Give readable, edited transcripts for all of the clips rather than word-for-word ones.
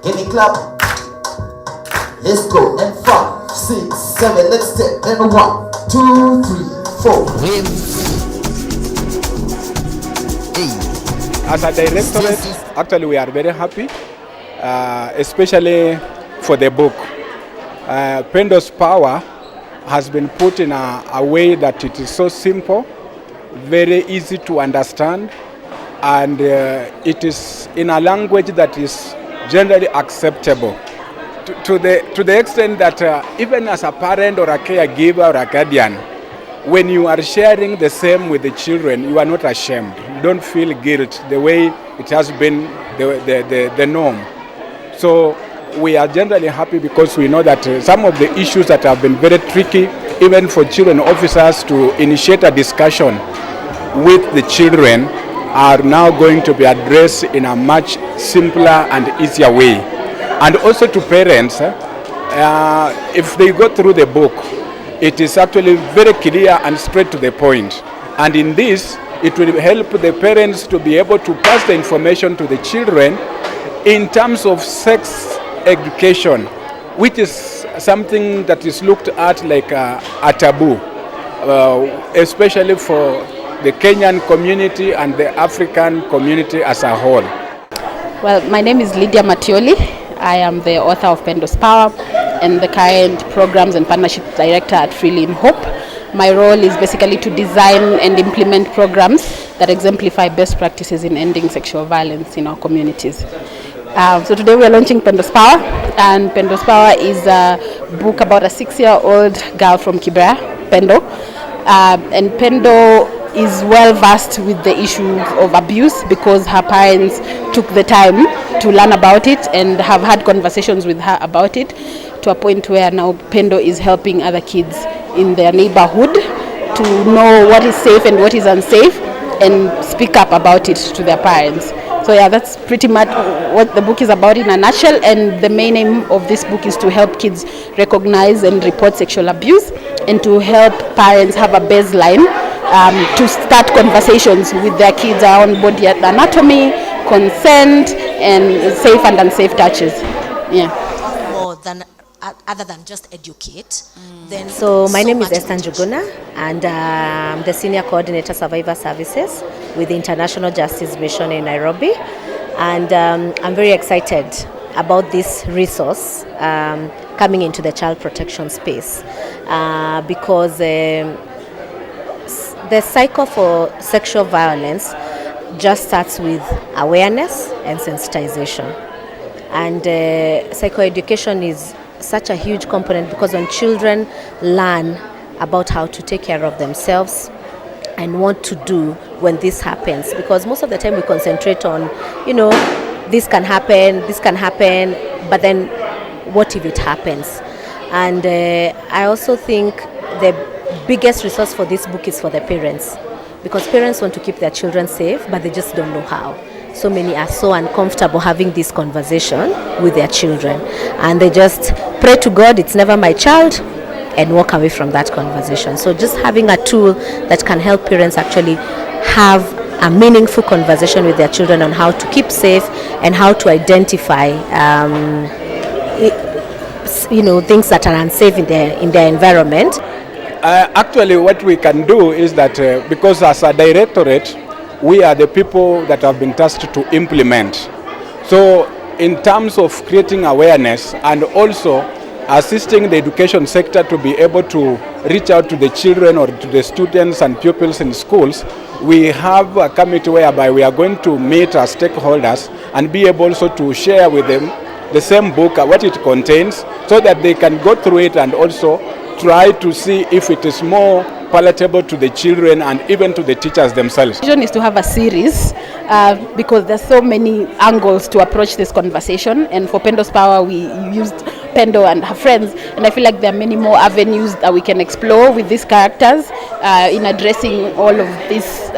Can you clap? Let's go. And 5, 6, 7, let's step. And 1, 2, 3, 4. As a directorate, actually we are very happy, especially for the book. Pendo's Power has been put in a way that it is so simple, very easy to understand, and it is in a language that is generally acceptable to the extent that even as a parent or a caregiver or a guardian, when you are sharing the same with the children, you are not ashamed. You don't feel guilt the way it has been the norm. So we are generally happy because we know that some of the issues that have been very tricky, even for children officers to initiate a discussion with the children, are now going to be addressed in a much simpler and easier way. And also to parents, if they go through the book, it is actually very clear and straight to the point. And in this, it will help the parents to be able to pass the information to the children in terms of sex education, which is something that is looked at like a taboo, especially for the Kenyan community and the African community as a whole. Well, my name is Lydia Matioli. I am the author of Pendo's Power and the current Programs and Partnership Director at Freely in Hope. My role is basically to design and implement programs that exemplify best practices in ending sexual violence in our communities. So today we are launching Pendo's Power, and Pendo's Power is a book about a 6-year-old girl from Kibera, Pendo. And Pendo is well versed with the issue of abuse because her parents took the time to learn about it and have had conversations with her about it, to a point where now Pendo is helping other kids in their neighborhood to know what is safe and what is unsafe and speak up about it to their parents. So yeah, that's pretty much what the book is about in a nutshell, and the main aim of this book is to help kids recognize and report sexual abuse and to help parents have a baseline to start conversations with their kids around body anatomy, consent, and safe and unsafe touches. Yeah. More than other than just educate. Then so my name is Esther Njuguna, and I'm the Senior Coordinator Survivor Services with the International Justice Mission in Nairobi. And I'm very excited about this resource coming into the child protection space because the cycle for sexual violence just starts with awareness and sensitization. And psychoeducation is such a huge component because when children learn about how to take care of themselves and what to do when this happens, because most of the time we concentrate on, this can happen, but then what if it happens? And I also think the biggest resource for this book is for the parents, because parents want to keep their children safe, but they just don't know how. So many are so uncomfortable having this conversation with their children, and they just pray to God, it's never my child, and walk away from that conversation. So just having a tool that can help parents actually have a meaningful conversation with their children on how to keep safe and how to identify things that are unsafe in their environment. Actually, what we can do is that because as a directorate, we are the people that have been tasked to implement. So in terms of creating awareness and also assisting the education sector to be able to reach out to the children or to the students and pupils in schools, we have a committee whereby we are going to meet our stakeholders and be able also to share with them the same book, what it contains, so that they can go through it and also try to see if it is more palatable to the children and even to the teachers themselves. The vision is to have a series because there's so many angles to approach this conversation, and for Pendo's Power we used Pendo and her friends, and I feel like there are many more avenues that we can explore with these characters in addressing all of these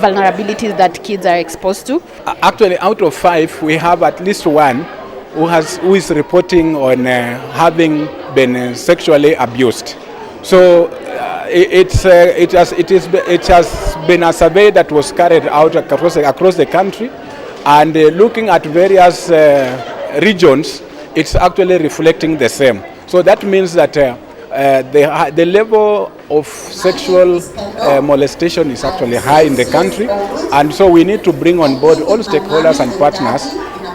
vulnerabilities that kids are exposed to. Actually, out of 5, we have at least one who is reporting on having been sexually abused. So it has been a survey that was carried out across the country, and looking at various regions, it's actually reflecting the same. So that means that the level of sexual molestation is actually high in the country, and so we need to bring on board all stakeholders and partners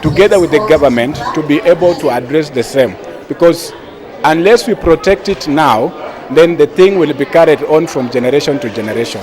together with the government to be able to address the same, because unless we protect it now, then the thing will be carried on from generation to generation.